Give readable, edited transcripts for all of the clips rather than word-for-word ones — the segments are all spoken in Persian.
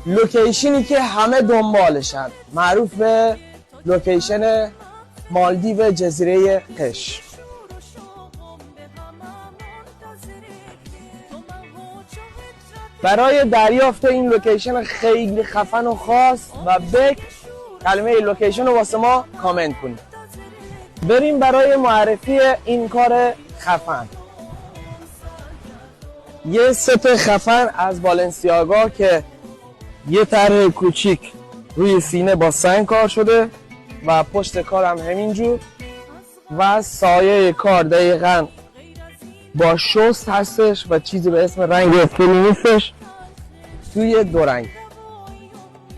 لوکیشنی که همه دنبالشن، معروف به لوکیشن مالدیو جزیره قش. برای دریافت این لوکیشن خیلی خفن و خاص و بک، کلمه لوکیشن رو واسه ما کامنت کنید. بریم برای معرفی این کار خفن. یه ست خفن از بالنسیاگا که یه طرح کوچیک روی سینه با سنگ کار شده و پشت کارم همینجور و سایه کار دقیقاً با شست هستش و چیزی به اسم رنگ اسکلی نیستش، توی دو رنگ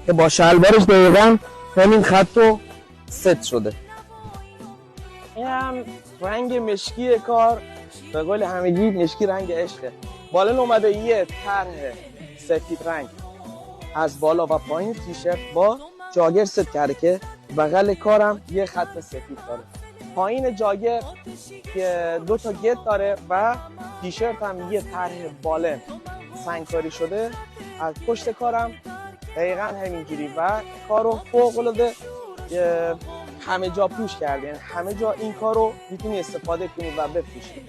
که با شلوارش دقیقاً همین خط رو ست شده. این هم رنگ مشکی کار، به قول همگی مشکی رنگ عشقه. بالن اومده یه طرح سفید رنگ از بالا و پایین تیشرت با جاگر ست کرده که بغل کارم یه خط سفید داره. پایین جاگر که 2 تا گت داره و تیشرت هم یه طرح بالن سنگکاری شده از پشت کارم دقیقاً همینجوری و کارو فوق‌العاده همه جا پوش کرده. یعنی همه جا این کارو میتونی استفاده کنی و بپوشی.